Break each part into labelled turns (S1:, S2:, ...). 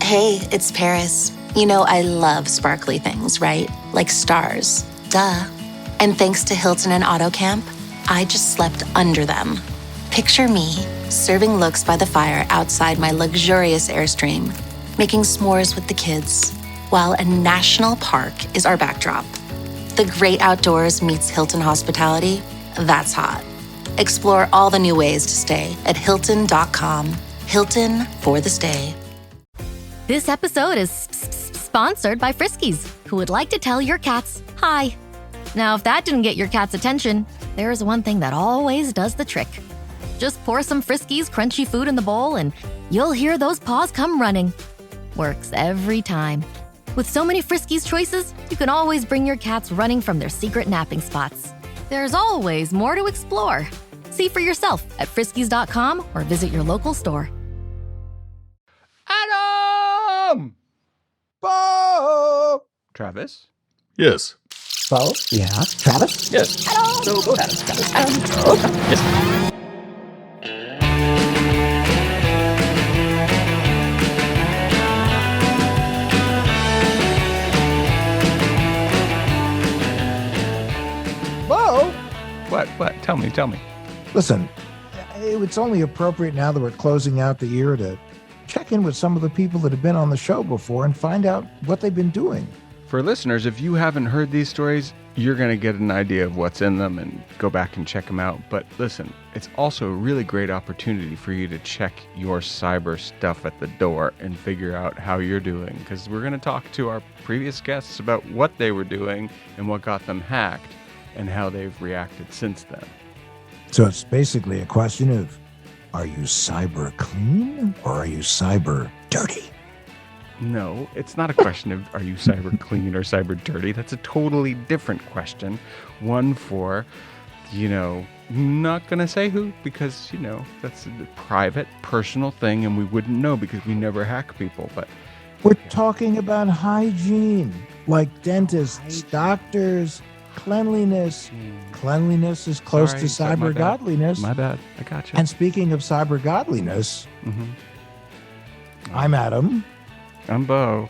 S1: Hey, it's Paris. You know I love sparkly things, right? Like stars. Duh. And thanks to Hilton and AutoCamp, I just slept under them. Picture me, serving looks by the fire outside my luxurious Airstream, making s'mores with the kids, while a national park is our backdrop. The great outdoors meets Hilton hospitality. That's hot. Explore all the new ways to stay at Hilton.com. Hilton for the stay.
S2: This episode is sponsored by Friskies, who would like to tell your cats hi. Now, if that didn't get your cat's attention, there is one thing that always does the trick. Just pour some Friskies crunchy food in the bowl and you'll hear those paws come running. Works every time. With so many Friskies choices, you can always bring your cats running from their secret napping spots. There's always more to explore. See for yourself at friskies.com or visit your local store.
S3: Adam! Beau! Travis?
S4: Yes.
S5: Beau? Yeah. Travis?
S4: Yes.
S5: Hello. So, Travis.
S4: Yes.
S5: Beau?
S3: What? Tell me.
S5: Listen, it's only appropriate now that we're closing out the year to check in with some of the people that have been on the show before and find out what they've been doing.
S3: For listeners, if you haven't heard these stories, you're going to get an idea of what's in them and go back and check them out. But listen, it's also a really great opportunity for you to check your cyber stuff at the door and figure out how you're doing. Because we're going to talk to our previous guests about what they were doing and what got them hacked and how they've reacted since then.
S5: So it's basically a question of, are you cyber clean or are you cyber dirty?
S3: No, it's not a question of are you cyber clean or cyber dirty. That's a totally different question. One for, not going to say who because, that's a private, personal thing and we wouldn't know because we never hack people. But
S5: we're talking about hygiene, like dentists, doctors, cleanliness. Cleanliness is close to cyber godliness.
S3: My bad. I got you.
S5: And speaking of cyber godliness, I'm Adam.
S3: I'm Beau.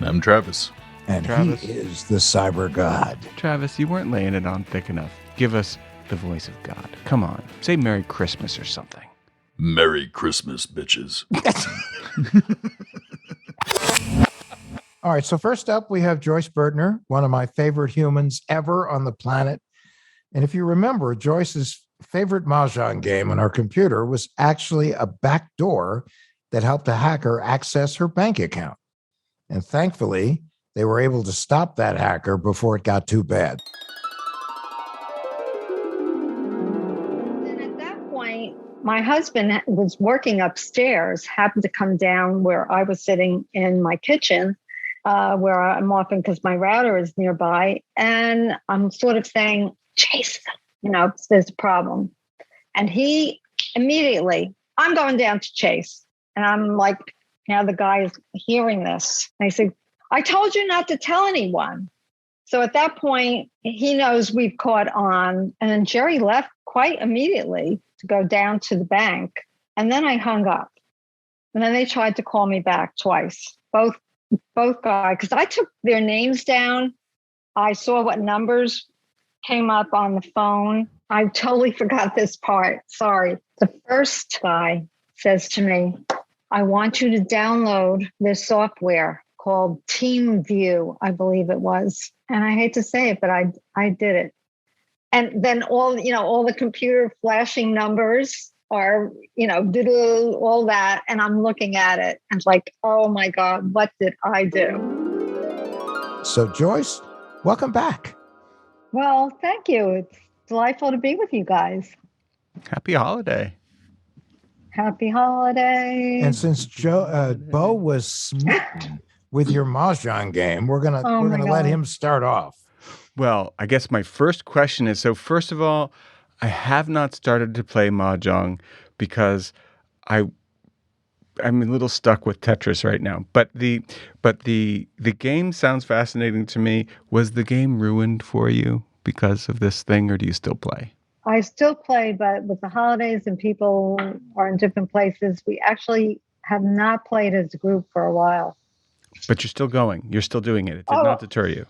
S4: I'm Travis.
S5: And
S3: Travis.
S5: He is the cyber god.
S3: Travis, you weren't laying it on thick enough. Give us the voice of God. Come on. Say Merry Christmas or something.
S4: Merry Christmas, bitches.
S5: All right, so first up, we have Joyce Bertner, one of my favorite humans ever on the planet. And if you remember, Joyce's favorite Mahjong game on her computer was actually a backdoor that helped a hacker access her bank account. And thankfully, they were able to stop that hacker before it got too bad.
S6: And at that point, my husband was working upstairs, happened to come down where I was sitting in my kitchen, where I'm often because my router is nearby. And I'm sort of saying, Chase, there's a problem. And he immediately, I'm going down to Chase. And I'm like, now the guy is hearing this. And I said, I told you not to tell anyone. So at that point, he knows we've caught on. And then Jerry left quite immediately to go down to the bank. And then I hung up. And then they tried to call me back twice. Both guys, because I took their names down. I saw what numbers came up on the phone. I totally forgot this part. Sorry. The first guy says to me, I want you to download this software called TeamView, I believe it was. And I hate to say it, but I did it. And then all the computer flashing numbers are, all that. And I'm looking at it and like, oh my God, what did I do?
S5: So Joyce, welcome back.
S6: Well, thank you. It's delightful to be with you guys.
S3: Happy holiday.
S6: Happy holiday.
S5: And since Beau was smitten with your Mahjong game, we're gonna let him start off.
S3: Well, I guess my first question is, so first of all, I have not started to play Mahjong because I'm a little stuck with Tetris right now. But the game sounds fascinating to me. Was the game ruined for you because of this thing, or do you still play?
S6: I still play, but with the holidays and people are in different places, we actually have not played as a group for a while.
S3: But you're still going. You're still doing it. It did not deter you.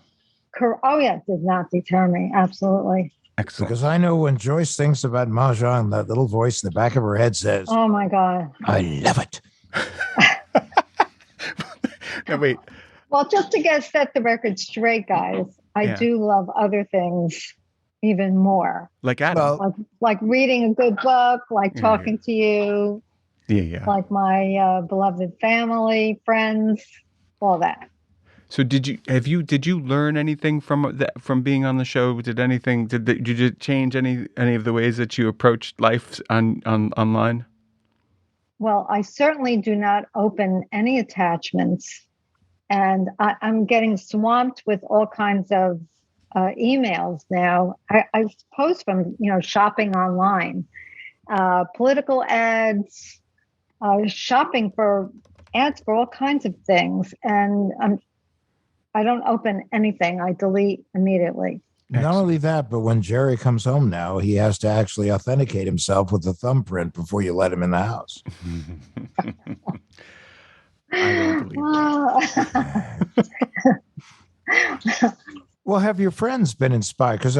S6: Oh, yeah, it did not deter me. Absolutely.
S3: Excellent.
S5: Because I know when Joyce thinks about Mahjong, that little voice in the back of her head says,
S6: Oh, my God.
S5: I love it.
S3: Now, wait.
S6: Well, just to set the record straight, guys, I do love other things even more.
S3: Like Adam.
S5: Well,
S6: Like reading a good book, like talking to you,
S3: Yeah.
S6: like my beloved family, friends, all that.
S3: So did you learn anything from being on the show? Did you change any of the ways that you approached life online?
S6: Well, I certainly do not open any attachments, and I'm getting swamped with all kinds of emails now. I suppose from shopping online, political ads, shopping for ads for all kinds of things, and I don't open anything. I delete immediately.
S5: not only that, but when Jerry comes home now, he has to actually authenticate himself with a thumbprint before you let him in the house.
S3: I don't believe that.
S5: Well, have your friends been inspired? Because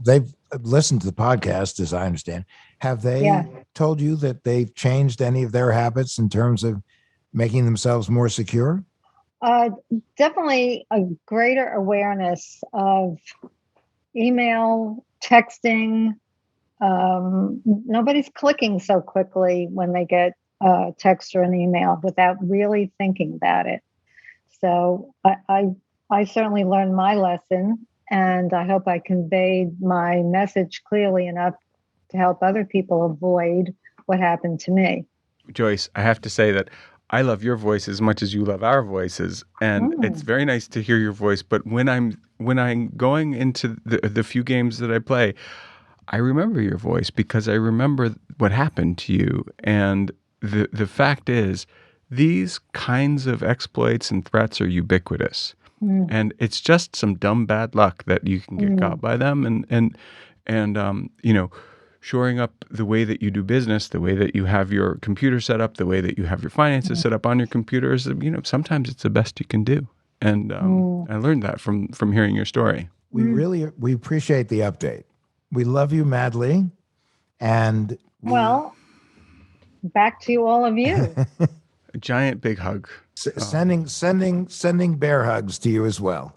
S5: they've listened to the podcast, as I understand. Have they told you that they've changed any of their habits in terms of making themselves more secure?
S6: Definitely a greater awareness of email, texting. Nobody's clicking so quickly when they get a text or an email without really thinking about it. So I certainly learned my lesson, and I hope I conveyed my message clearly enough to help other people avoid what happened to me.
S3: Joyce, I have to say that I love your voice as much as you love our voices, and it's very nice to hear your voice. But when I'm going into the few games that I play, I remember your voice because I remember what happened to you. And the fact is, these kinds of exploits and threats are ubiquitous, and it's just some dumb bad luck that you can get caught by them. And shoring up the way that you do business, the way that you have your computer set up, the way that you have your finances set up on your computers, sometimes it's the best you can do. And I learned that from hearing your story.
S5: We appreciate the update. We love you madly. And
S6: back to all of you.
S3: A giant big hug.
S5: Sending bear hugs to you as well.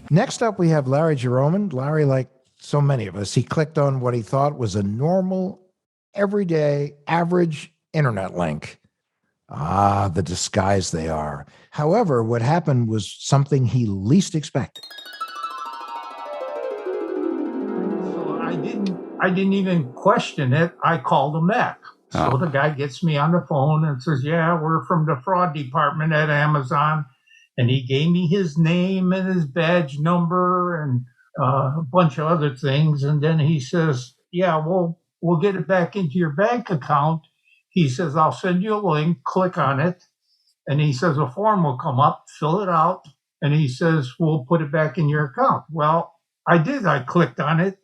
S5: Next up, we have Larry Jeroman. Larry, like so many of us, he clicked on what he thought was a normal, everyday, average internet link. The disguise they are. However, what happened was something he least expected.
S7: So I didn't even question it. I called him back. So the guy gets me on the phone and says, yeah, we're from the fraud department at Amazon. And he gave me his name and his badge number and a bunch of other things. And then he says, yeah, we'll get it back into your bank account. He says, I'll send you a link, click on it. And he says, a form will come up, fill it out. And he says, we'll put it back in your account. Well, I did. I clicked on it.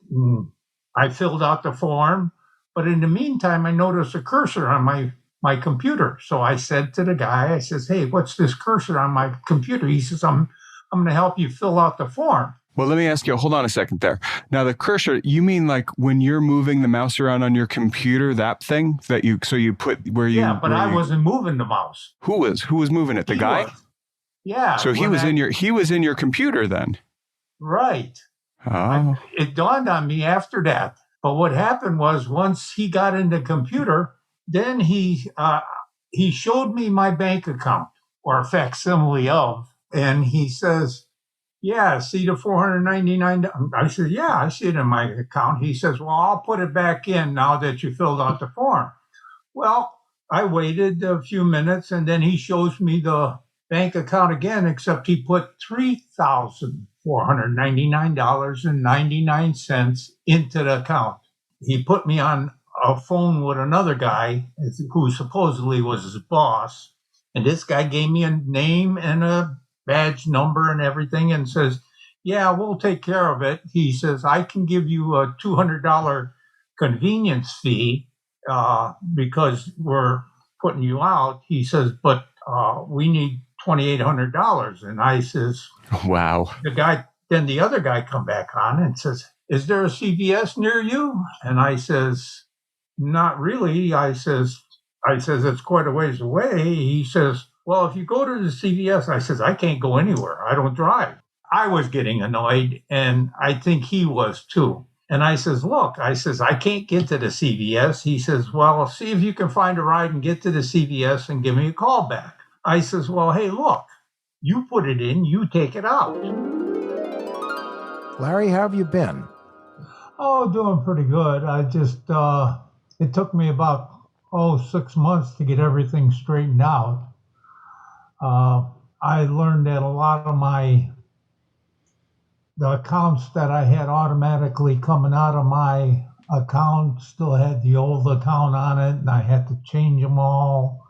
S7: I filled out the form. But in the meantime, I noticed a cursor on my computer. So I said to the guy, I says, hey, what's this cursor on my computer? He says, I'm going to help you fill out the form.
S3: Well, let me ask you, hold on a second there. Now, the cursor, you mean like when you're moving the mouse around on your computer, that thing that you put where you...
S7: Yeah, but I wasn't moving the mouse.
S3: Who was moving it? The guy?
S7: Was. Yeah.
S3: So he was in your computer then?
S7: Right.
S3: Oh.
S7: It dawned on me after that. But what happened was once he got in the computer, then he showed me my bank account or a facsimile of, and he says, yeah, see the $499. I said, yeah, I see it in my account. He says, well, I'll put it back in now that you filled out the form. Well, I waited a few minutes, and then he shows me the bank account again, except he put $3,499.99 into the account. He put me on a phone with another guy who supposedly was his boss. And this guy gave me a name and a badge number and everything and says, yeah, we'll take care of it. He says, I can give you a $200 convenience fee because we're putting you out. He says, but we need $2,800. And I says,
S3: Wow.
S7: then the other guy come back on and says, is there a CVS near you? And I says, not really. I says, it's quite a ways away. He says, well, if you go to the CVS, I says, I can't go anywhere. I don't drive. I was getting annoyed, and I think he was too. And I says, look, I can't get to the CVS. He says, well, see if you can find a ride and get to the CVS and give me a call back. I says, well, hey, look, you put it in, you take it out.
S5: Larry, how have you been?
S7: Oh, doing pretty good. I just, it took me about, 6 months to get everything straightened out. I learned that a lot of the accounts that I had automatically coming out of my account still had the old account on it, and I had to change them all.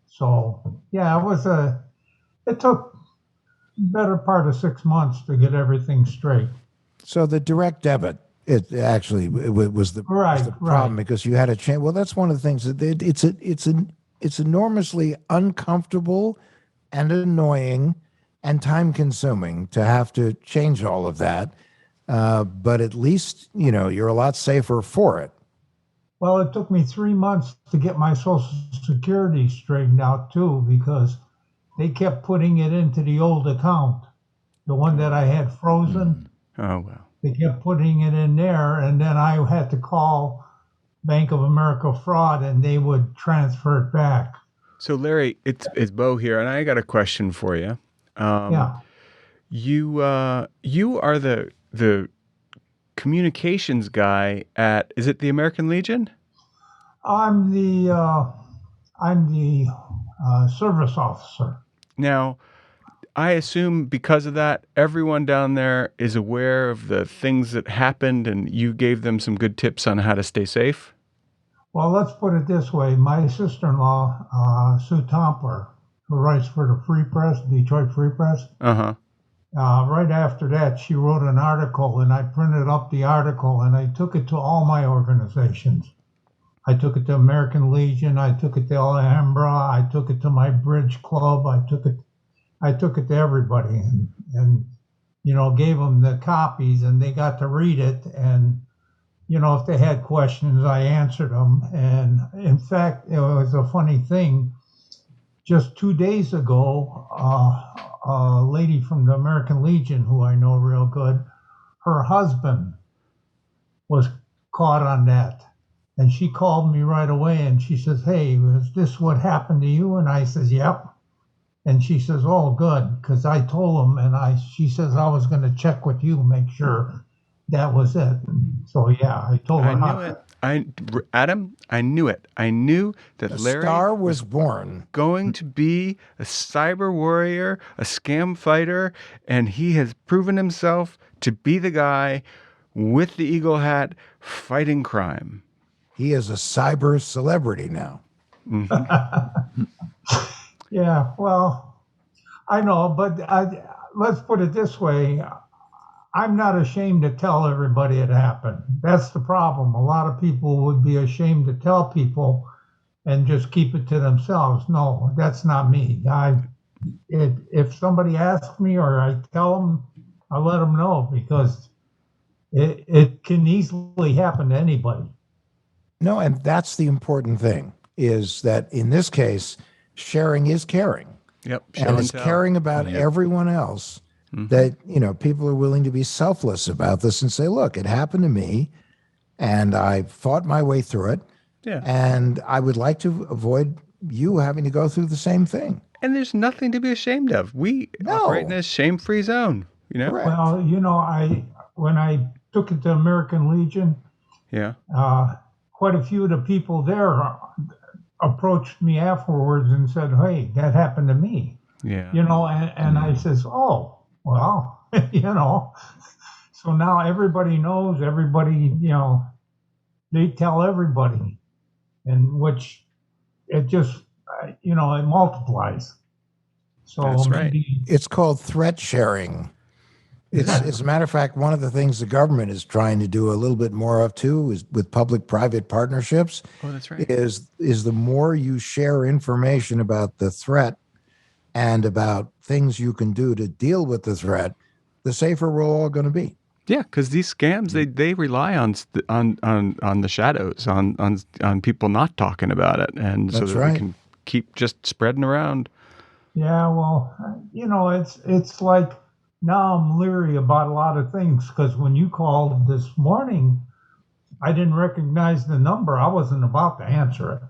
S7: So, yeah, it took better part of 6 months to get everything straight.
S5: So the direct debit, it actually was the problem because you had to change. Well, that's one of the things that it's enormously uncomfortable and annoying and time consuming to have to change all of that. But at least, you're a lot safer for it.
S7: Well, it took me 3 months to get my Social Security straightened out too, because they kept putting it into the old account, the one that I had frozen.
S3: Oh, wow.
S7: They kept putting it in there, and then I had to call Bank of America fraud, and they would transfer it back.
S3: So, Larry, it's Beau here, and I got a question for you.
S7: Yeah.
S3: You are the communications guy at, is it the American Legion?
S7: I'm the service officer.
S3: Now, I assume because of that, everyone down there is aware of the things that happened, and you gave them some good tips on how to stay safe?
S7: Well, let's put it this way. My sister-in-law, Sue Tompler, who writes for the Free Press, Detroit Free Press, right after that, she wrote an article, and I printed up the article, and I took it to all my organizations. I took it to American Legion. I took it to Alhambra. I took it to my bridge club. I took it to everybody, and gave them the copies, and they got to read it. And if they had questions, I answered them. And in fact, it was a funny thing. Just 2 days ago, a lady from the American Legion, who I know real good, her husband was caught on that. And she called me right away, and she says, hey, is this what happened to you? And I says, yep. And she says, oh, good, because I told him, and she says I was going to check with you, make sure that was it. So, yeah, I told her.
S3: I knew it. Adam, I knew it. I knew that Larry
S5: star was born.
S3: Going to be a cyber warrior, a scam fighter, and he has proven himself to be the guy with the eagle hat fighting crime.
S5: He is a cyber celebrity now.
S3: Mm-hmm.
S7: Yeah, well, I know, but let's put it this way. I'm not ashamed to tell everybody it happened. That's the problem. A lot of people would be ashamed to tell people and just keep it to themselves. No, that's not me. If somebody asks me or I tell them, I let them know, because it can easily happen to anybody.
S5: No, and that's the important thing, is that in this case, sharing is caring.
S3: Yep.
S5: And it's caring about everyone else. Mm-hmm. That, people are willing to be selfless about this and say, look, it happened to me and I fought my way through it.
S3: Yeah.
S5: And I would like to avoid you having to go through the same thing.
S3: And there's nothing to be ashamed of. We operate in a shame-free zone,
S5: Correct.
S7: Well, when I took it to American Legion, quite a few of the people there approached me afterwards and said, hey, that happened to me.
S3: Yeah.
S7: And I says, oh, well, so now everybody knows, everybody, they tell everybody, and which it just, it multiplies. So
S3: that's right.
S5: It's called threat sharing. As a matter of fact, one of the things the government is trying to do a little bit more of too is with public-private partnerships.
S3: Oh, that's right.
S5: Is the more you share information about the threat and about things you can do to deal with the threat, the safer we're all going to be.
S3: Yeah, because these scams they rely on the shadows, on people not talking about it, and so
S5: That's
S3: that
S5: right.
S3: they can keep just spreading around.
S7: Yeah, well, it's like now I'm leery about a lot of things because when you called this morning, I didn't recognize the number. I wasn't about to answer it.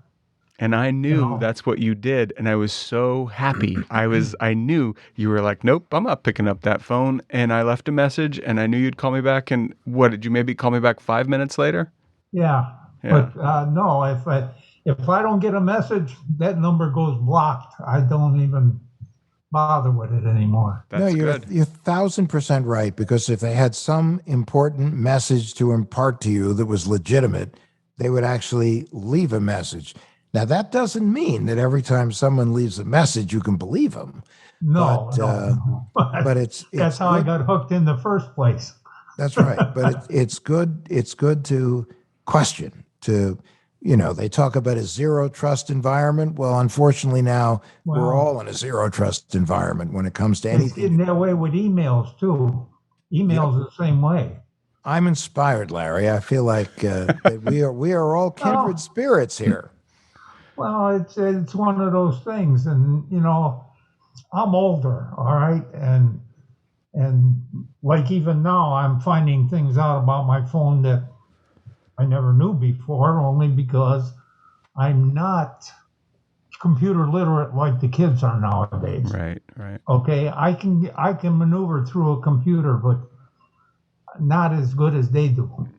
S3: And I knew that's what you did, and I was so happy. I knew you were like, nope, I'm not picking up that phone. And I left a message, and I knew you'd call me back. And what, did you maybe call me back 5 minutes later?
S7: Yeah. But no, if I don't get a message, that number goes blocked. I don't even bother with it anymore.
S3: That's
S5: you're
S3: good.
S5: 1,000% right, because if they had some important message to impart to you that was legitimate, they would actually leave a message. Now, that doesn't mean that every time someone leaves a message, you can believe them.
S7: No,
S5: but it's
S7: that's how
S5: good.
S7: I got hooked in the first place.
S5: That's right. But it's good. It's good to question. They talk about a zero trust environment. Well, unfortunately, now we're all in a zero trust environment when it comes to
S7: It's
S5: anything.
S7: getting that way with emails too. Emails the same way.
S5: I'm inspired, Larry. I feel like that we are all kindred spirits here.
S7: Well, it's one of those things, and I'm older, all right, and like even now, I'm finding things out about my phone that I never knew before, only because I'm not computer literate like the kids are nowadays.
S3: Right.
S7: Okay, I can maneuver through a computer, but not as good as they do.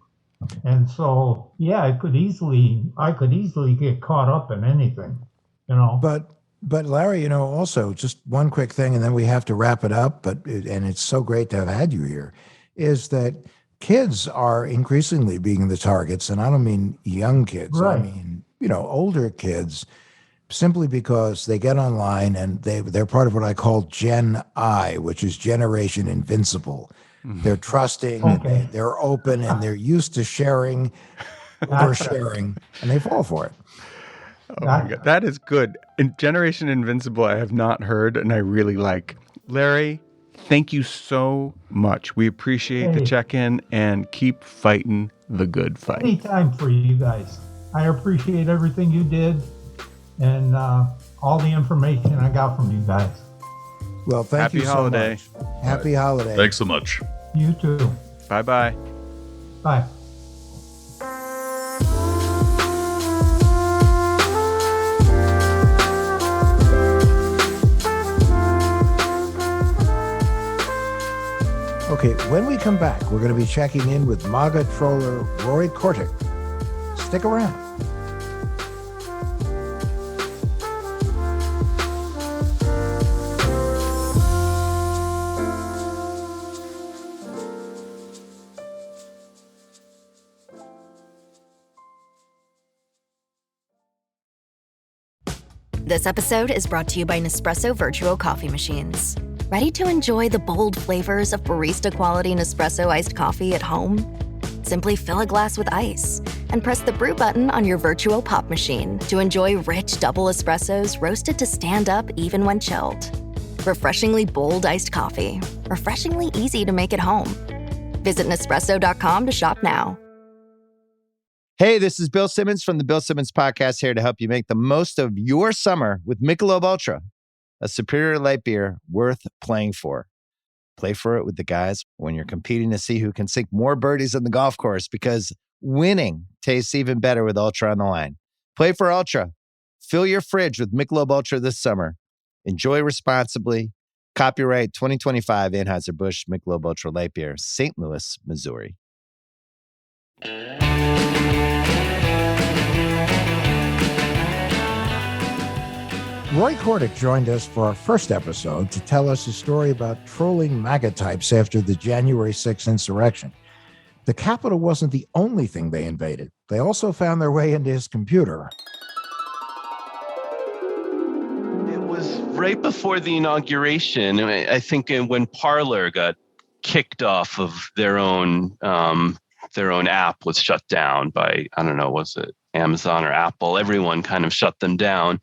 S7: And so, yeah, I could easily get caught up in anything,
S5: But Larry, also just one quick thing, and then we have to wrap it up. And it's so great to have had you here, is that kids are increasingly being the targets, and I don't mean young kids.
S7: Right.
S5: I mean, older kids, simply because they get online and they're part of what I call Gen I, which is Generation Invincible. They're trusting,
S7: Okay.
S5: they're open, and they're used to sharing, oversharing, and they fall for it.
S3: Oh my God, that is good. In Generation Invincible, I have not heard, and I really like. Larry, thank you so much. We appreciate the check-in, and keep fighting the good fight.
S7: Anytime for you guys. I appreciate everything you did and all the information I got from you guys.
S5: Well, thank you
S3: Happy holiday.
S5: so much. Happy holiday.
S4: Thanks so much.
S7: You too.
S3: Bye-bye.
S7: Bye.
S5: Okay, when we come back, we're going to be checking in with MAGA troller Roy Kortic. Stick around.
S2: This episode is brought to you by Nespresso Virtual Coffee Machines. Ready to enjoy the bold flavors of barista-quality Nespresso iced coffee at home? Simply fill a glass with ice and press the brew button on your virtual pop machine to enjoy rich double espressos roasted to stand up even when chilled. Refreshingly bold iced coffee. Refreshingly easy to make at home. Visit Nespresso.com to shop now.
S8: Hey, this is Bill Simmons from the Bill Simmons Podcast, here to help you make the most of your summer with Michelob Ultra, a superior light beer worth playing for. Play for it with the guys when you're competing to see who can sink more birdies on the golf course, because winning tastes even better with Ultra on the line. Play for Ultra. Fill your fridge with Michelob Ultra this summer. Enjoy responsibly. Copyright 2025 Anheuser-Busch Michelob Ultra Light Beer, St. Louis, Missouri.
S5: Roy Kortic joined us for our first episode to tell us a story about trolling MAGA types after the January 6th insurrection. The Capitol wasn't the only thing they invaded. They also found their way into his computer.
S9: It was right before the inauguration. I think when Parler got kicked off of their own app was shut down by, I don't know, was it Amazon or Apple? Everyone kind of shut them down.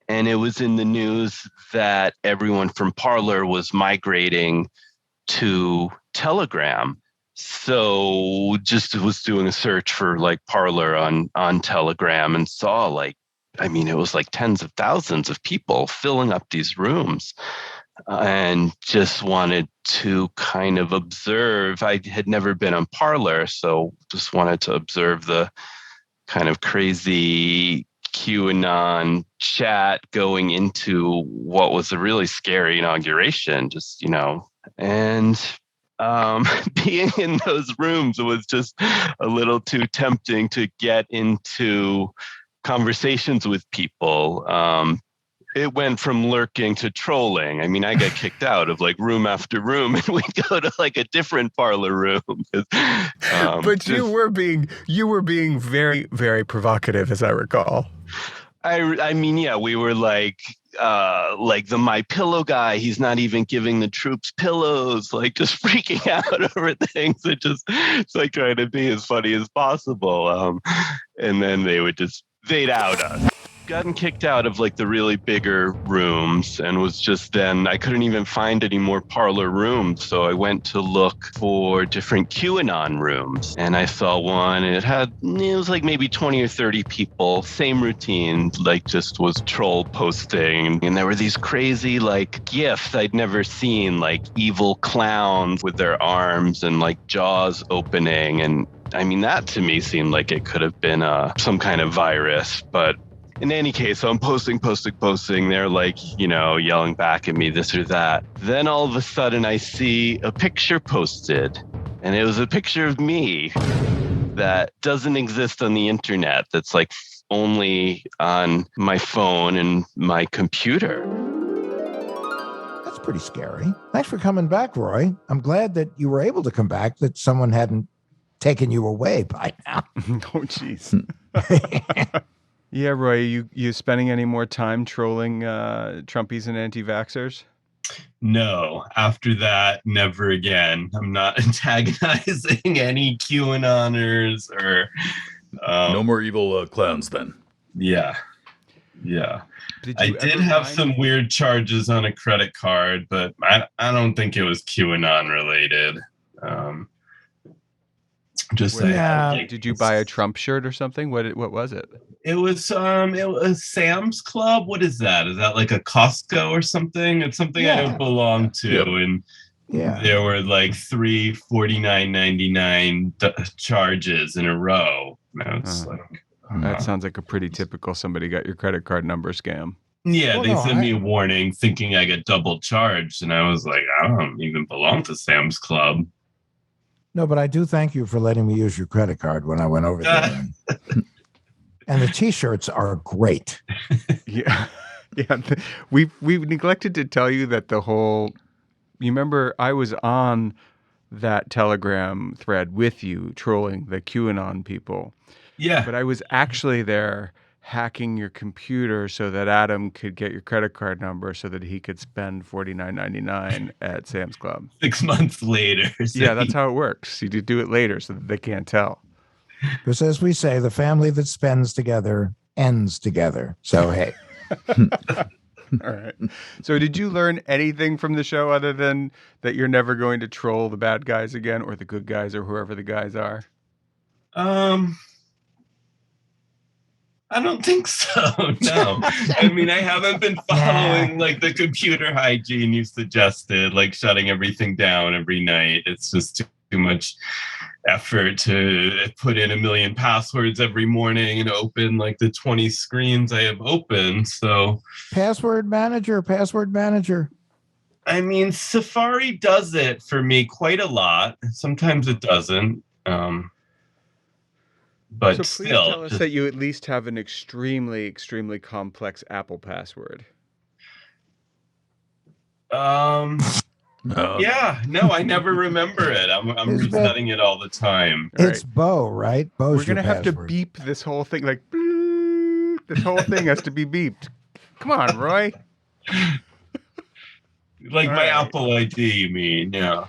S9: And it was in the news that everyone from Parler was migrating to Telegram. So just was doing a search for like Parler on Telegram and saw like, I mean, it was like tens of thousands of people filling up these rooms, and just wanted to kind of observe. I had never been on Parler, so just wanted to observe the kind of crazy QAnon chat going into what was a really scary inauguration, just, and being in those rooms was just a little too tempting to get into conversations with people. It went from lurking to trolling. I mean, I got kicked out of like room after room, and we'd go to like a different Parler room.
S3: But you were being very, very provocative, as I recall.
S9: I mean, yeah, we were like the My Pillow guy. He's not even giving the troops pillows, like just freaking out over things. It's like trying to be as funny as possible. And then they'd out us. Gotten kicked out of like the really bigger rooms, and was just then I couldn't even find any more Parler rooms. So I went to look for different QAnon rooms, and I saw one. It was like maybe 20 or 30 people, same routine, like just was troll posting. And there were these crazy like GIFs I'd never seen, like evil clowns with their arms and like jaws opening. And I mean, that to me seemed like it could have been some kind of virus, but in any case, so I'm posting. They're like, yelling back at me, this or that. Then all of a sudden I see a picture posted, and it was a picture of me that doesn't exist on the internet. That's like only on my phone and my computer.
S5: That's pretty scary. Thanks for coming back, Roy. I'm glad that you were able to come back, that someone hadn't taken you away by now.
S3: Oh, jeez. Yeah, Roy, you spending any more time trolling Trumpies and anti-vaxxers?
S10: No, after that, never again. I'm not antagonizing any QAnoners or...
S4: no more evil clowns then.
S10: Yeah. I did have some weird charges on a credit card, but I don't think it was QAnon related.
S3: Did you buy a Trump shirt or something? What was it?
S10: It was Sam's Club. What is that? Is that like a Costco or something? It's something I don't belong to. Yep. And there were like 3 $49.99 charges in a row.
S3: That sounds like a pretty typical somebody got your credit card number scam.
S10: Yeah, they sent me a warning thinking I got double charged, and I was like, I don't even belong to Sam's Club.
S5: No, but I do thank you for letting me use your credit card when I went over there. And the T-shirts are great.
S3: Yeah. We've neglected to tell you that you remember I was on that Telegram thread with you trolling the QAnon people.
S10: Yeah.
S3: But I was actually there hacking your computer so that Adam could get your credit card number so that he could spend $49.99 at Sam's Club.
S10: 6 months later.
S3: Yeah, that's how it works. You do it later so that they can't tell.
S5: Because as we say, the family that spends together ends together. So, hey.
S3: All right. So did you learn anything from the show other than that you're never going to troll the bad guys again, or the good guys, or whoever the guys are?
S10: I don't think so. No. I mean, I haven't been following like the computer hygiene you suggested, like shutting everything down every night. It's just too much effort to put in 1 million passwords every morning and open like the 20 screens I have open. So
S5: password manager.
S10: I mean, Safari does it for me quite a lot. Sometimes it doesn't. But
S3: so please
S10: still,
S3: tell us that you at least have an extremely, extremely complex Apple password.
S10: Yeah, no, I never remember it. I'm resetting it all the time.
S5: It's Beau, right? Beau's
S3: We're gonna have to beep this whole thing, like this whole thing has to be beeped. Come on, Roy.
S10: Like all my Apple ID, you mean? Yeah.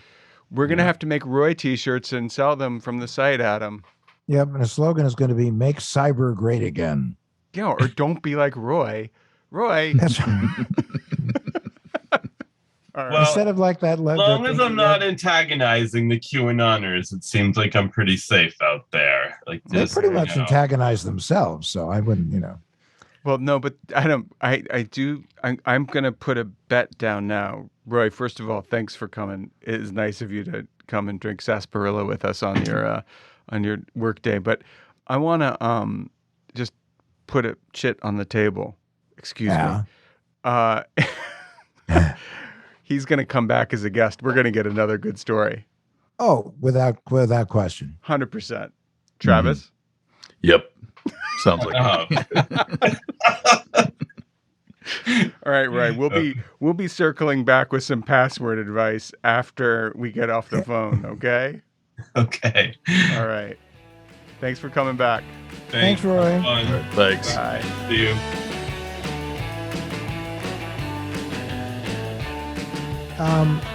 S3: We're going to have to make Roy t-shirts and sell them from the site, Adam.
S5: Yep, and the slogan is going to be "Make Cyber Great Again."
S3: Yeah, or don't be like Roy. Roy.
S5: That's right.
S3: All right.
S10: Well,
S5: Instead of like that.
S10: As long as I'm not antagonizing the QAnoners, it seems like I'm pretty safe out there. Like
S5: They pretty much antagonize themselves, so I wouldn't,
S3: Well, no, but I'm going to put a bet down now. Roy, first of all, thanks for coming. It is nice of you to come and drink sarsaparilla with us on your work day. But I want to just put a shit on the table. Excuse me. He's going to come back as a guest. We're going to get another good story.
S5: Oh, without question.
S3: 100%. Travis?
S4: Yep. Sounds like
S10: it.
S3: All right, Roy. We'll be circling back with some password advice after we get off the phone, okay?
S10: Okay.
S3: All right. Thanks for coming back.
S5: Thanks, Roy.
S4: Thanks.
S3: Bye.
S10: See you.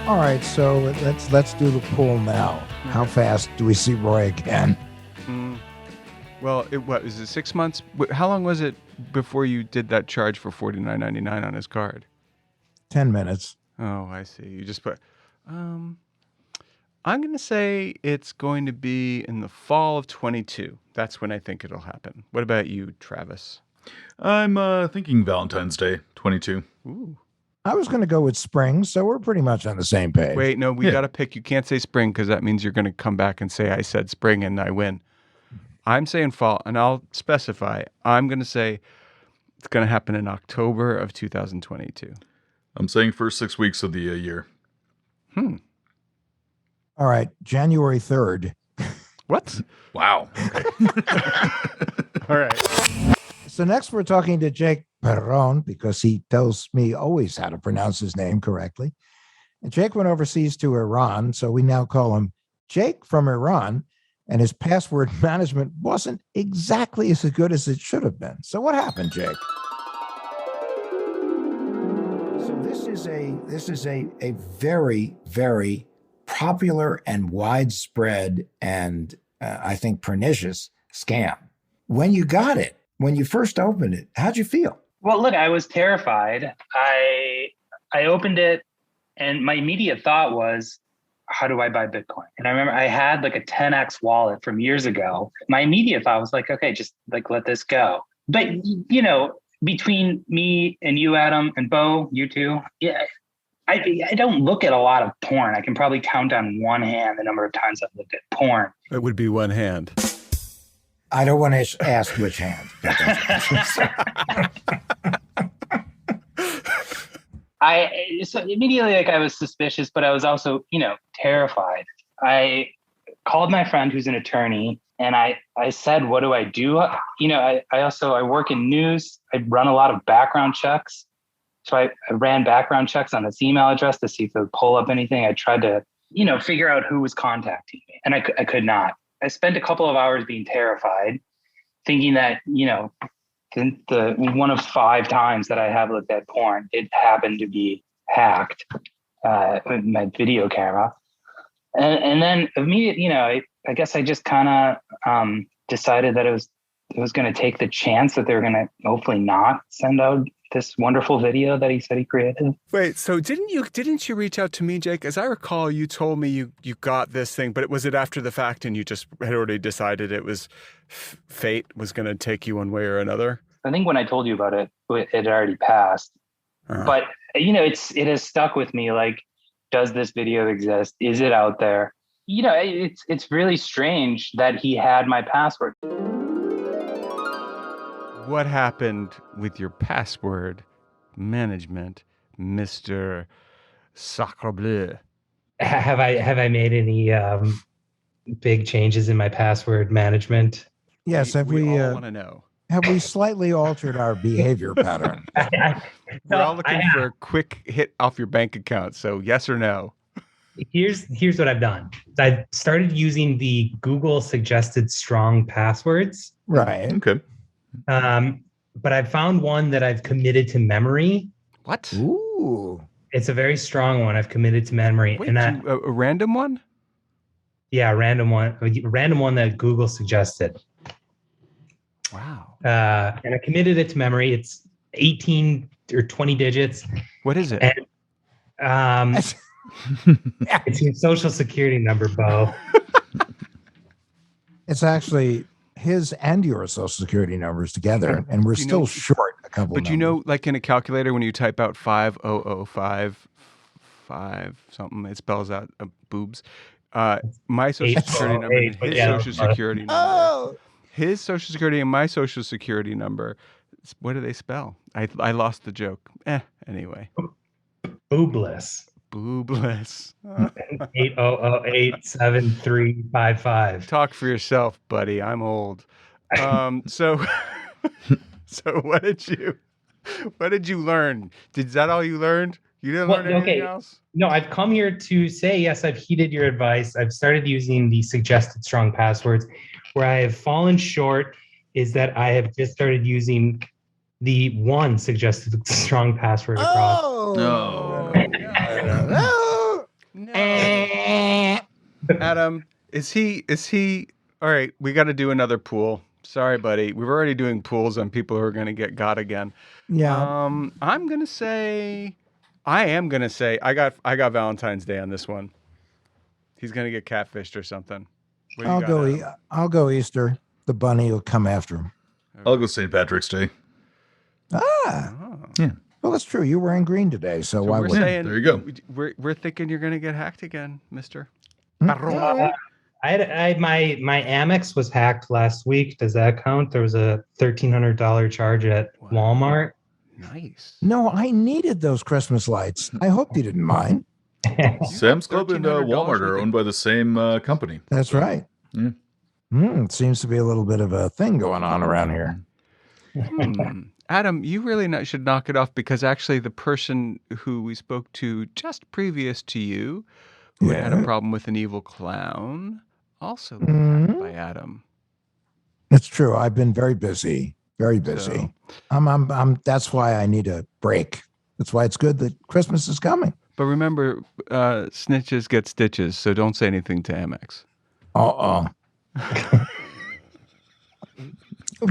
S5: All right, so let's do the poll now. How fast do we see Roy again?
S3: Well, is it 6 months? How long was it before you did that charge for $49.99 on his card?
S5: 10 minutes.
S3: Oh, I see. You just put. I'm going to say it's going to be in the fall of 22. That's when I think it'll happen. What about you, Travis?
S4: I'm thinking Valentine's Day, 22.
S3: Ooh.
S5: I was going to go with spring, so we're pretty much on the same page.
S3: Wait, no, we got to pick. You can't say spring because that means you're going to come back and say I said spring and I win. I'm saying fall, and I'll specify. I'm going to say it's going to happen in October of 2022.
S4: I'm saying first 6 weeks of the year.
S5: All right, January 3rd.
S3: What?
S4: Wow. Okay.
S3: All right.
S5: So next we're talking to Jake Perron because he tells me always how to pronounce his name correctly. And Jake went overseas to Iran, so we now call him Jake from Iran, and his password management wasn't exactly as good as it should have been. So what happened, Jake? So this is a very, very popular and widespread and I think pernicious scam. When you got it, when you first opened it, how'd you feel?
S11: Well, look, I was terrified. I opened it and my immediate thought was, how do I buy Bitcoin? And I remember I had like a 10x wallet from years ago. My immediate thought was like, okay, just like let this go. But, you know, between me and you, Adam, and Beau, you two, yeah, I don't look at a lot of porn. I can probably count on one hand the number of times I've looked at porn.
S3: It would be one hand.
S5: I don't want to ask which hand.
S11: So immediately, like I was suspicious, but I was also, you know, terrified. I called my friend who's an attorney and I said, what do I do? You know, I work in news. I run a lot of background checks. So I ran background checks on this email address to see if it would pull up anything. I tried to, you know, figure out who was contacting me and I could not. I spent a couple of hours being terrified, thinking that, you know, the one of 5 times that I have looked at porn, it happened to be hacked with my video camera. And then immediately, you know, I guess I just kind of decided that it was going to take the chance that they were going to hopefully not send out this wonderful video that he said he created.
S3: Wait, so didn't you reach out to me, Jake? As I recall, you told me you got this thing, but was it after the fact and you just had already decided it was fate was going to take you one way or another?
S11: I think when I told you about it, it had already passed. Uh-huh. But, you know, it has stuck with me. Like, does this video exist? Is it out there? You know, it's really strange that he had my password.
S3: What happened with your password management, Mr. Sacre Bleu?
S12: Have I made any big changes in my password management?
S5: Yes.
S3: We all want to know.
S5: Have we slightly altered our behavior pattern?
S3: We're all looking for a quick hit off your bank account. So yes or no?
S12: Here's what I've done. I started using the Google suggested strong passwords.
S5: Right.
S4: Okay.
S12: But I've found one that I've committed to memory.
S3: What?
S5: Ooh.
S12: It's a very strong one. I've committed to memory.
S3: Wait, a random one?
S12: Yeah, random one that Google suggested.
S3: Wow.
S12: And I committed it to memory. It's 18 or 20 digits.
S3: What is it?
S12: And, it's your social security number, Beau.
S5: It's actually his and your social security numbers together, and we're still short a couple.
S3: But numbers. Like in a calculator, when you type out 5005 something, it spells out boobs. My social security number and his social security number. His social security and my social security number. What do they spell? I lost the joke. Anyway.
S12: Boobless.
S3: 800-87355. Talk for yourself, buddy. I'm old. So what did you learn? Is that all you learned? You didn't learn anything else?
S12: No, I've come here to say, yes, I've heeded your advice. I've started using the suggested strong passwords. Where I have fallen short is that I have just started using the one suggested strong password across.
S3: No. Adam, is he all right? We got to do another pool. Sorry, buddy. We're already doing pools on people who are going to get got again.
S5: Yeah.
S3: I am gonna say I got Valentine's Day on this one. He's gonna get catfished or something.
S5: I'll go Easter. The bunny will come after him.
S4: I'll go St. Patrick's Day.
S5: Yeah. Well, that's true. You're wearing green today, so why wouldn't?
S4: There you go.
S3: We're thinking you're gonna get hacked again, Mister.
S12: I had my Amex was hacked last week. Does that count? There was a $1,300 charge at Walmart.
S3: Nice.
S5: No, I needed those Christmas lights. I hope you didn't mind.
S4: Sam's Club and Walmart are owned by the same company.
S5: That's right.
S4: Yeah.
S5: It seems to be a little bit of a thing going on around here.
S3: Adam, you really should knock it off, because actually the person who we spoke to just previous to you, who had a problem with an evil clown, also got hacked by Adam.
S5: It's true. I've been very busy. Very busy. So, that's why I need a break. That's why it's good that Christmas is coming.
S3: But remember, snitches get stitches, so don't say anything to Amex.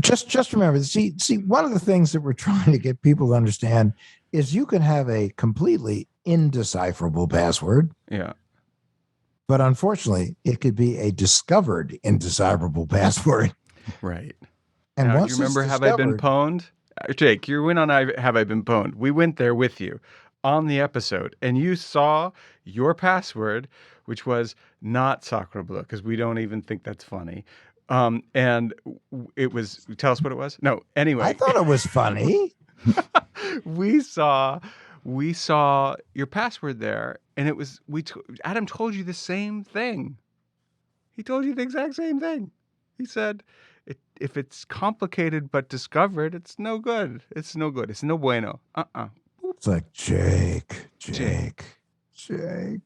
S3: Just remember, see, one of the things that we're trying to get people to understand is you can have a completely indecipherable password. Yeah.
S5: But unfortunately, it could be a discovered indecipherable password.
S3: Right.
S5: And
S3: now,
S5: once
S3: do you remember Have I Been Pwned? Jake, you went on Have I Been Pwned. We went there with you on the episode, and you saw your password, which was not Sacre Bleu, because we don't even think that's funny. And it was, tell us what it was? No, anyway.
S5: I thought it was funny.
S3: We saw your password there, and it was, Adam told you the same thing. He told you the exact same thing. He said, if it's complicated but discovered, it's no good. It's no good. It's no bueno.
S5: It's like, Jake,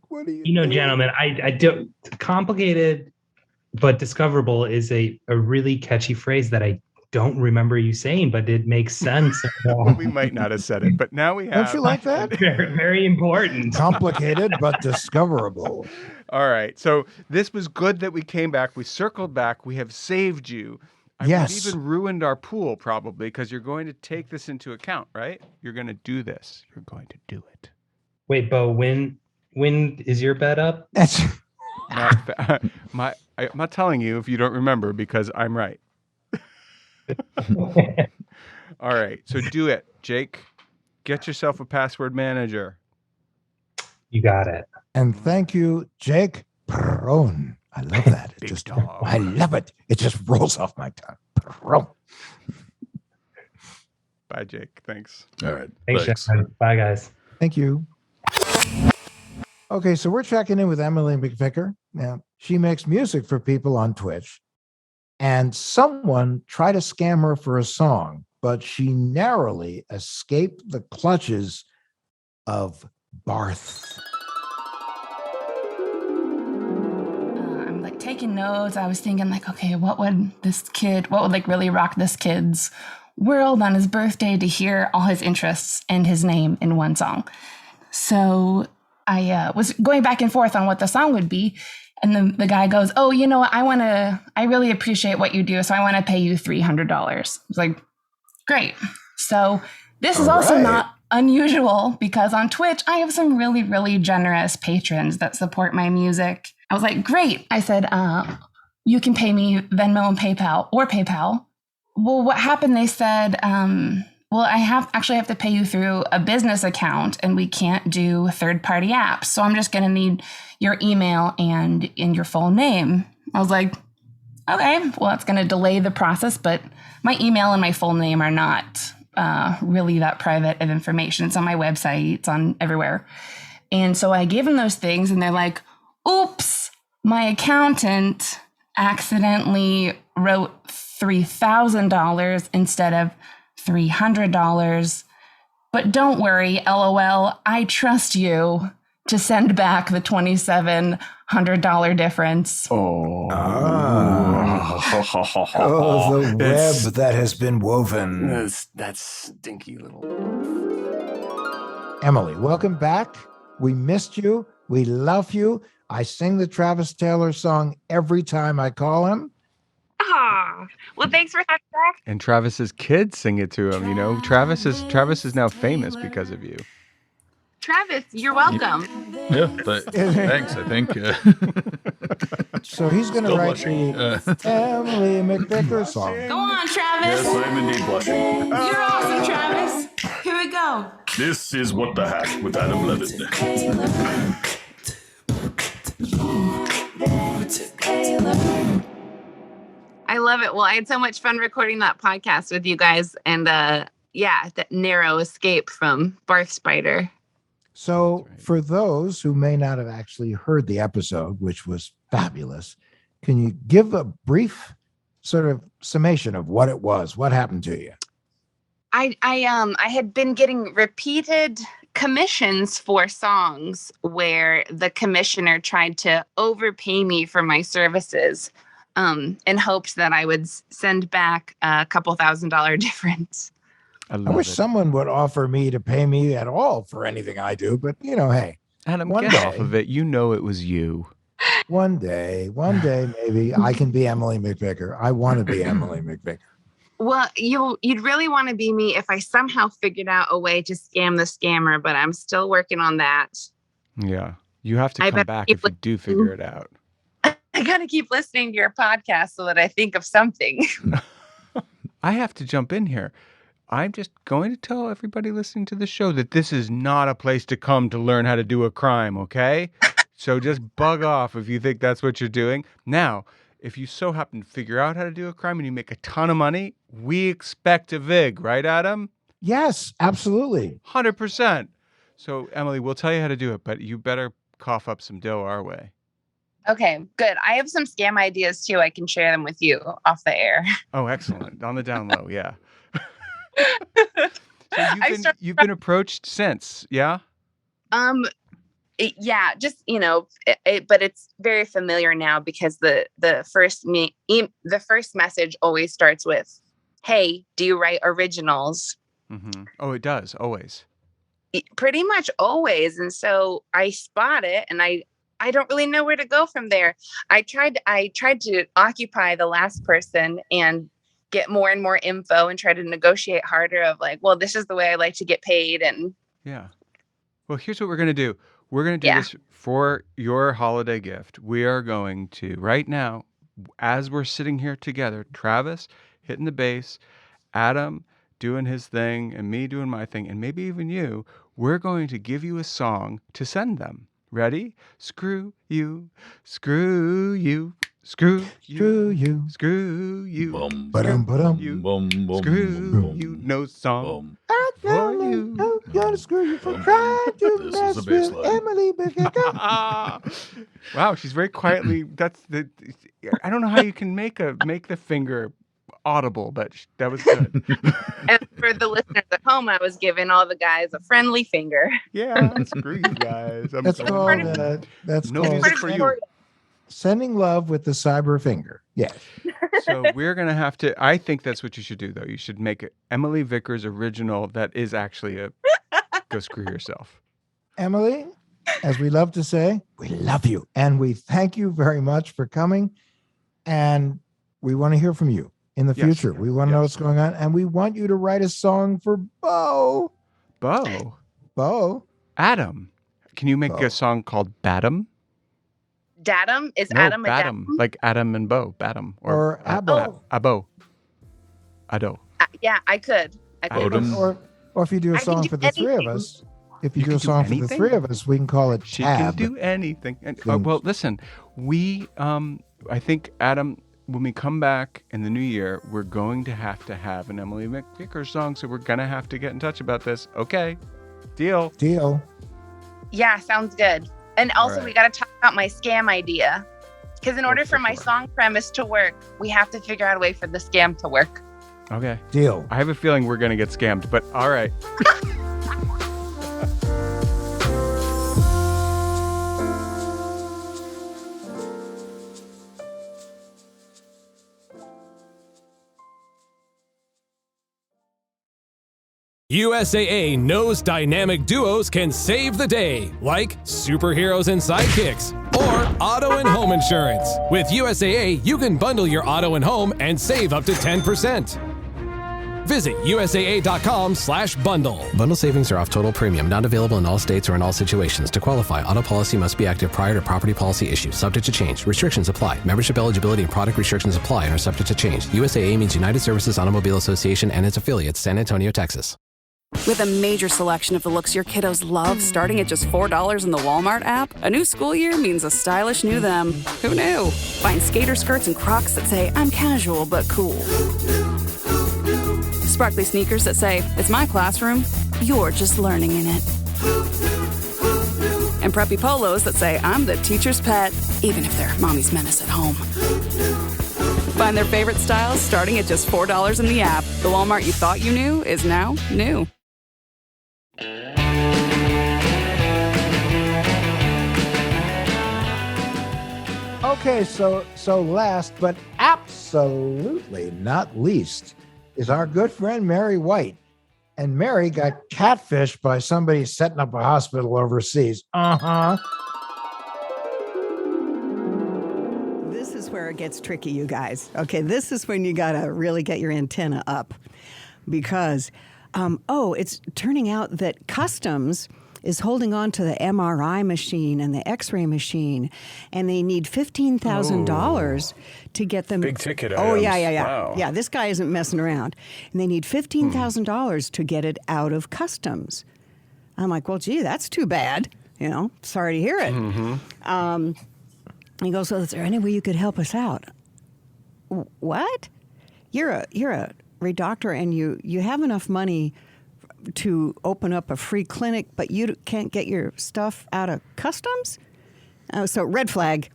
S5: what do you
S12: doing? Gentlemen, I do complicated but discoverable is a really catchy phrase that I don't remember you saying, but it makes sense.
S3: Well, we might not have said it, but now we have.
S5: Don't you like that?
S12: Very, very important.
S5: Complicated but discoverable.
S3: All right. So this was good that we came back. We circled back. We have saved you.
S5: Yes.
S3: We've even ruined our pool probably, because you're going to take this into account, right? You're going to do this. You're going to do it.
S12: Wait, Beau, when is your bet up?
S5: That's
S3: I'm not telling you if you don't remember, because I'm right. All right. So do it, Jake. Get yourself a password manager.
S12: You got it.
S5: And thank you, Jake Perron. I love that. I love it. It just rolls off my tongue. Perron.
S3: Bye, Jake. Thanks.
S4: All right.
S12: Thanks. Bye, guys.
S5: Thank you. Okay, so we're checking in with Emily McVicker. Now, she makes music for people on Twitch, and someone tried to scam her for a song, but she narrowly escaped the clutches of Barth.
S13: I'm like taking notes. I was thinking like, okay, what would like really rock this kid's world on his birthday to hear all his interests and his name in one song? So I was going back and forth on what the song would be. And the guy goes, oh, you know what? I really appreciate what you do. So I want to pay you $300. I was like, great. So this is also not unusual because on Twitch, I have some really, really generous patrons that support my music. I was like, great. I said, you can pay me Venmo and PayPal or PayPal. Well, what happened? They said, well, I have to pay you through a business account and we can't do third-party apps. So I'm just going to need your email and in your full name. I was like, okay, well, that's going to delay the process, but my email and my full name are not really that private of information. It's on my website. It's on everywhere. And so I gave them those things and they're like, oops, my accountant accidentally wrote $3,000 instead of $300. But don't worry, LOL, I trust you to send back the $2,700 difference.
S5: Oh, the web that has been woven.
S14: That's stinky little.
S5: Emily, welcome back. We missed you. We love you. I sing the Travis Taylor song every time I call him.
S15: Ah, well, thanks for having me back.
S3: And Travis's kids sing it to him. You know, Travis is now famous because of you.
S15: Travis, you're welcome.
S4: Yeah, thanks, I think.
S5: So he's going to write the Emily McVicker song.
S13: Go on, Travis.
S16: Yes, I'm indeed blushing.
S13: You're awesome, Travis. Here we go.
S16: This is What the Hack with Adam Levin.
S15: I love it. Well, I had so much fun recording that podcast with you guys. And that narrow escape from Barth Spider.
S5: So for those who may not have actually heard the episode, which was fabulous, can you give a brief sort of summation of what it was? What happened to you?
S15: I had been getting repeated commissions for songs where the commissioner tried to overpay me for my services in hopes that I would send back a couple $1,000 difference.
S5: I wish someone would offer me to pay me at all for anything I do, but hey,
S3: Adam,
S5: one
S3: get
S5: day,
S3: off of it. You know it was you.
S5: One day, maybe I can be Emily McVicker. I want to be Emily McVicker.
S15: Well, you'd really want to be me if I somehow figured out a way to scam the scammer, but I'm still working on that.
S3: Yeah, you have to come back if you do figure it out.
S15: I got to keep listening to your podcast so that I think of something.
S3: I have to jump in here. I'm just going to tell everybody listening to the show that this is not a place to come to learn how to do a crime, okay? So just bug off if you think that's what you're doing. Now, if you so happen to figure out how to do a crime and you make a ton of money, we expect a VIG, right, Adam?
S5: Yes, absolutely.
S3: 100%. So, Emily, we'll tell you how to do it, but you better cough up some dough our way.
S15: Okay, good. I have some scam ideas too. I can share them with you off the air.
S3: Oh, excellent. On the down low, yeah. So you've been approached since, yeah?
S15: Yeah, just but it's very familiar now because the first message always starts with, "Hey, do you write originals?"
S3: Mm-hmm. Oh, it does always.
S15: Pretty much always, and so I spot it, and I don't really know where to go from there. I tried to occupy the last person and get more and more info and try to negotiate harder of like, well, this is the way I like to get paid. And
S3: yeah. Well, here's what we're going to do. We're going to do this for your holiday gift. We are going to, right now, as we're sitting here together, Travis hitting the bass, Adam doing his thing, and me doing my thing, and maybe even you, we're going to give you a song to send them. Ready? Screw you, screw you. Screw you, screw you,
S5: bum, ba-dum, ba-dum.
S3: You, screw you, no song for you.
S5: I'm gonna screw you for trying to mess with Emily McVicker.
S3: Wow, she's very quietly. I don't know how you can make the finger audible, but that was good.
S15: And for the listeners at home, I was giving all the guys a friendly finger.
S3: Yeah, screw you guys.
S5: That's called
S3: for you.
S5: Sending love with the cyber finger. Yes.
S3: So we're going to have to, I think that's what you should do, though. You should make it Emily Vickers original that is actually a Go Screw Yourself.
S5: Emily, as we love to say, we love you. And we thank you very much for coming. And we want to hear from you in the future. We want to know what's going on. And we want you to write a song for Beau.
S3: Beau? Adam. Can you make a song called Badam?
S15: Datum? Is
S3: No,
S15: Adam a
S3: Badam.
S15: datum?
S3: Like Adam and Beau. Badam.
S5: Or Abo.
S3: Abo. Ado.
S15: Yeah, I could.
S5: Or if you do a song for the three of us, if you do a song for the three of us, we can call it
S3: She
S5: Tab.
S3: can do anything. And, well, listen, we, I think, Adam, when we come back in the new year, we're going to have an Emily McVicker song, so we're going to have to get in touch about this. Okay. Deal.
S15: Yeah, sounds good. And also,
S3: right.
S15: we got to talk about my scam idea. Because in order for my song premise to work, we have to figure out a way for the scam to work.
S3: Okay.
S5: Deal.
S3: I have a feeling we're going to get scammed, but all right.
S17: USAA knows dynamic duos can save the day, like superheroes and sidekicks, or auto and home insurance. With USAA, you can bundle your auto and home and save up to 10%. Visit USAA.com/bundle.
S18: Bundle savings are off total premium, not available in all states or in all situations. To qualify, auto policy must be active prior to property policy issue, subject to change. Restrictions apply. Membership eligibility and product restrictions apply and are subject to change. USAA means United Services Automobile Association and its affiliates, San Antonio, Texas.
S19: With a major selection of the looks your kiddos love, starting at just $4 in the Walmart app, a new school year means a stylish new them. Who knew? Find skater skirts and Crocs that say, I'm casual but cool. Sparkly sneakers that say, it's my classroom, you're just learning in it. And preppy polos that say, I'm the teacher's pet, even if they're mommy's menace at home. Find their favorite styles starting at just $4 in the app. The Walmart you thought you knew is now new.
S5: Okay, so last but absolutely not least is our good friend Mary White. And Mary got catfished by somebody setting up a hospital overseas.
S20: This is where it gets tricky, you guys. Okay, this is when you got to really get your antenna up because, it's turning out that Customs is holding on to the MRI machine and the X-ray machine, and they need $15,000 to get them.
S14: Big ticket
S20: Oh,
S14: items.
S20: yeah.
S14: Wow.
S20: Yeah, this guy isn't messing around. And they need $15,000 to get it out of Customs. I'm like, well, gee, that's too bad. Sorry to hear it. He goes, well, is there any way you could help us out? What? You're a doctor and you have enough money to open up a free clinic, but you can't get your stuff out of Customs? So red flag,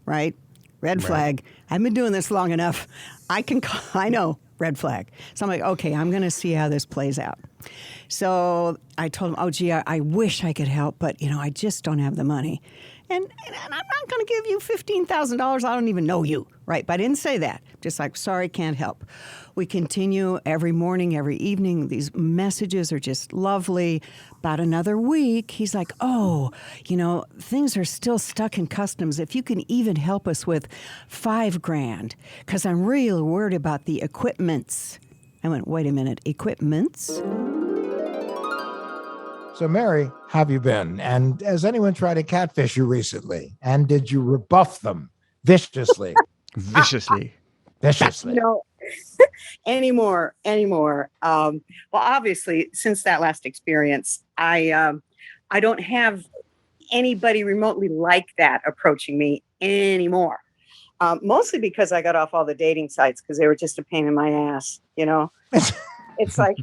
S20: right? Red flag. I've been doing this long enough. I know, red flag. So I'm like, okay, I'm going to see how this plays out. So I told him, oh, gee, I wish I could help, but, I just don't have the money. And I'm not going to give you $15,000. I don't even know you, right? But I didn't say that. Just like, sorry, can't help. We continue every morning, every evening. These messages are just lovely. About another week, he's like, oh, things are still stuck in Customs. If you can even help us with $5,000, because I'm really worried about the equipments. I went, wait a minute, equipments?
S5: So, Mary, how have you been? And has anyone tried to catfish you recently? And did you rebuff them viciously?
S3: Viciously.
S21: Anymore. Well, obviously, since that last experience, I don't have anybody remotely like that approaching me anymore. Mostly because I got off all the dating sites because they were just a pain in my ass, It's like,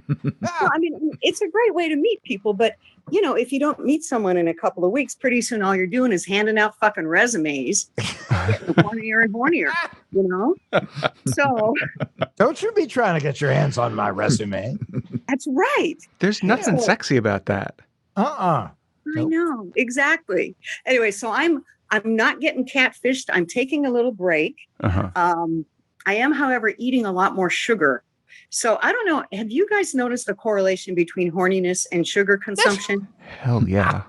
S21: it's a great way to meet people, but if you don't meet someone in a couple of weeks, pretty soon all you're doing is handing out fucking resumes, getting hornier and hornier, So
S5: don't you be trying to get your hands on my resume.
S21: That's right.
S3: There's nothing sexy about that.
S21: I know, exactly. Anyway, so I'm not getting catfished. I'm taking a little break. I am, however, eating a lot more sugar. So I don't know. Have you guys noticed the correlation between horniness and sugar consumption?
S3: Hell yeah.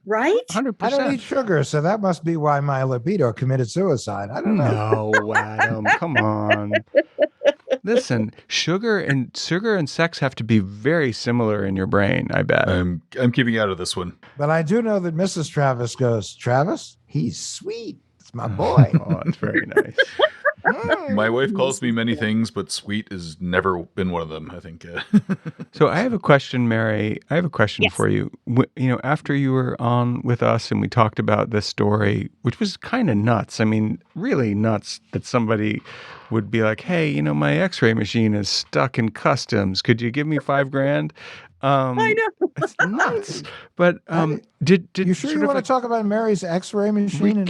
S21: right?
S3: 100%.
S5: I don't eat sugar, so that must be why my libido committed suicide. I don't know.
S3: No, Adam, come on. Listen, sugar and sex have to be very similar in your brain, I bet.
S4: I'm keeping out of this one.
S5: But I do know that Mrs. Travis goes, Travis, he's sweet. It's my boy.
S3: Oh, that's very nice.
S4: My wife calls me many things, but sweet has never been one of them, I think.
S3: So I have a question, Mary. I have a question
S21: Yes.
S3: for you. After you were on with us and we talked about this story, which was kind of nuts. I mean, really nuts that somebody would be like, hey, my x-ray machine is stuck in customs. Could you give me $5,000?
S21: I know.
S3: It's nuts. But did
S5: You sure
S3: sort
S5: you
S3: of
S5: want
S3: like
S5: to talk about Mary's x-ray machine?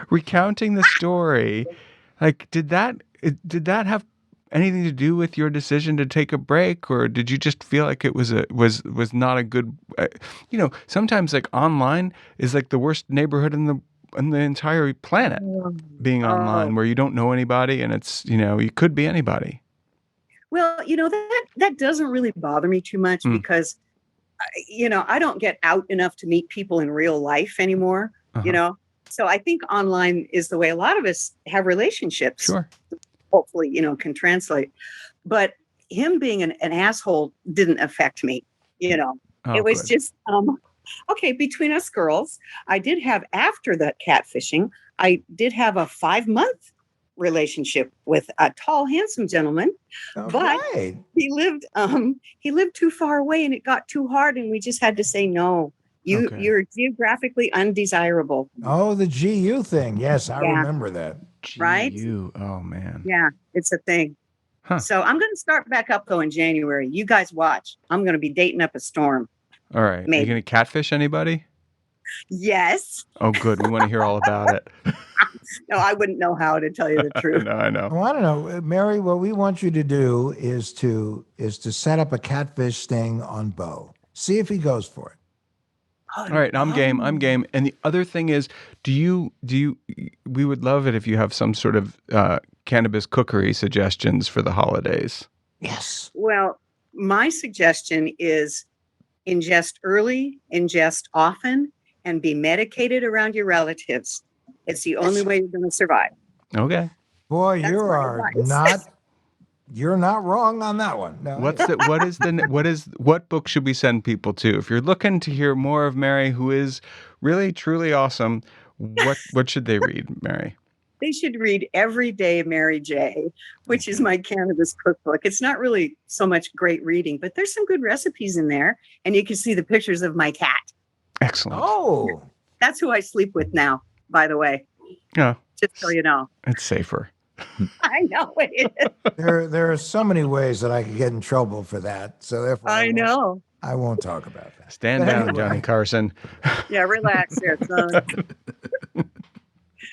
S3: recounting the story, like did that have anything to do with your decision to take a break, or did you just feel like it was not a good sometimes like online is like the worst neighborhood in the entire planet, being online where you don't know anybody and it's you could be anybody.
S21: Well, that doesn't really bother me too much because, I don't get out enough to meet people in real life anymore, So I think online is the way a lot of us have relationships.
S3: Sure.
S21: Hopefully, can translate. But him being an asshole didn't affect me, It was
S3: good.
S21: just, okay, between us girls, I did have, after that catfishing, I did have a 5-month relationship with a tall, handsome gentleman, but he lived too far away and it got too hard and we just had to say no. You're geographically undesirable.
S5: Oh, the GU thing. Yes, I remember that.
S21: Right?
S3: GU. Oh man.
S21: Yeah, it's a thing.
S3: Huh.
S21: So I'm going to start back up though in January. You guys watch. I'm going to be dating up a storm.
S3: All right. Are you going to catfish anybody?
S21: Yes.
S3: Oh, good. We want to hear all about it.
S21: No, I wouldn't know how, to tell you the truth.
S3: No, I know.
S5: Well, I don't know, Mary. What we want you to do is to set up a catfish sting on Beau. See if he goes for it.
S3: All right, I'm game. And the other thing is, we would love it if you have some sort of cannabis cookery suggestions for the holidays.
S5: Yes.
S21: Well, my suggestion is ingest early, ingest often, and be medicated around your relatives. It's the only way you're going to survive.
S3: Okay.
S5: Boy,
S21: That's
S5: you
S21: my
S5: are
S21: advice.
S5: you're not wrong on that one. No.
S3: What book should we send people to? If you're looking to hear more of Mary, who is really, truly awesome, what should they read, Mary?
S21: They should read Every Day Mary J., which is my cannabis cookbook. It's not really so much great reading, but there's some good recipes in there. And you can see the pictures of my cat.
S3: Excellent.
S5: Oh.
S21: That's who I sleep with now, by the way.
S3: Yeah.
S21: Just so you know.
S3: It's safer.
S21: I know it is.
S5: There are so many ways that I could get in trouble for that. So therefore,
S21: I know.
S5: I won't talk about that.
S3: Stand
S5: But
S3: down,
S5: anyway.
S3: Johnny Carson.
S21: Yeah, relax there, son.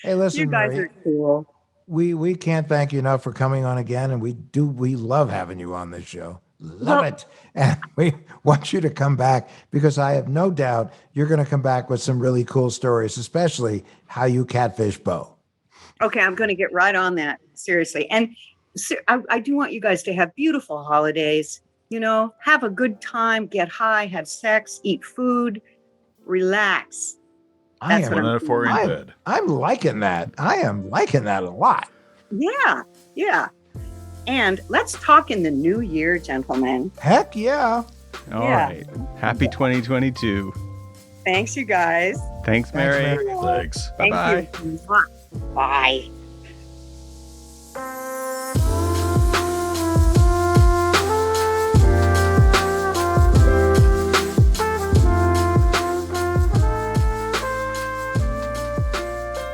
S5: Hey, listen,
S21: You guys
S5: Mary,
S21: are cool.
S5: we can't thank you enough for coming on again, and we love having you on this show. Love it. And we want you to come back because I have no doubt you're going to come back with some really cool stories, especially how you catfish Beau.
S21: Okay, I'm going to get right on that. Seriously. And I do want you guys to have beautiful holidays. Have a good time, get high, have sex, eat food, relax. That's what
S4: 1 out of 4 in bed.
S5: I'm liking that. I am liking that a lot.
S21: Yeah. And let's talk in the new year, gentlemen.
S5: Heck yeah.
S3: All
S21: Yeah.
S3: right. Happy 2022.
S21: Thanks, you guys.
S3: Thanks, Mary.
S4: Thanks.
S3: Bye-bye.
S21: Thank you. Bye.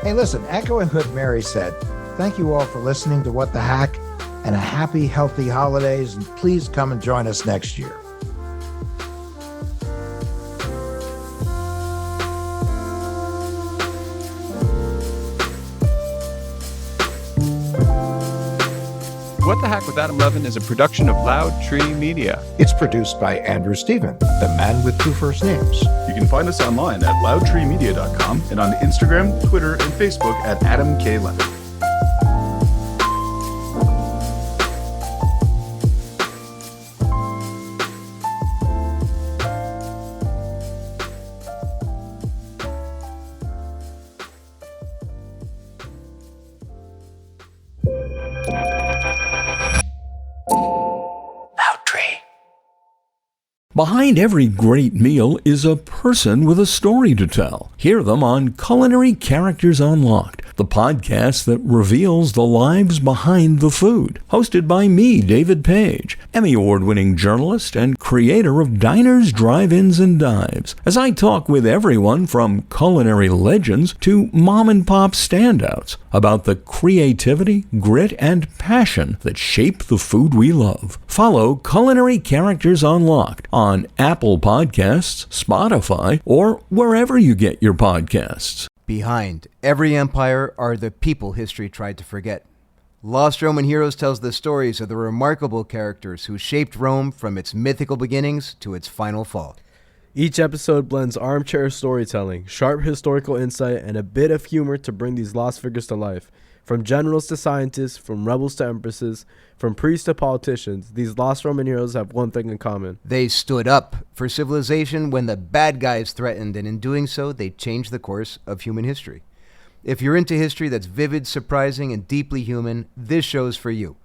S5: Hey, listen, echoing what Mary said, thank you all for listening to What the Hack, and a happy, healthy holidays, and please come and join us next year.
S3: What the Hack with Adam Levin is a production of Loud Tree Media.
S5: It's produced by Andrew Steven, the man with 2 first names.
S4: You can find us online at loudtreemedia.com and on Instagram, Twitter, and Facebook at Adam K. Levin.
S1: Behind every great meal is a person with a story to tell. Hear them on Culinary Characters Unlocked, the podcast that reveals the lives behind the food. Hosted by me, David Page, Emmy Award-winning journalist and creator of Diners, Drive-Ins, and Dives, as I talk with everyone from culinary legends to mom-and-pop standouts about the creativity, grit, and passion that shape the food we love. Follow Culinary Characters Unlocked on Apple Podcasts, Spotify, or wherever you get your podcasts.
S22: Behind every empire are the people history tried to forget. Lost Roman Heroes tells the stories of the remarkable characters who shaped Rome from its mythical beginnings to its final fall.
S23: Each episode blends armchair storytelling, sharp historical insight, and a bit of humor to bring these lost figures to life. From generals to scientists, from rebels to empresses, from priests to politicians, these lost Roman heroes have one thing in common.
S22: They stood up for civilization when the bad guys threatened, and in doing so, they changed the course of human history. If you're into history that's vivid, surprising, and deeply human, this show's for you.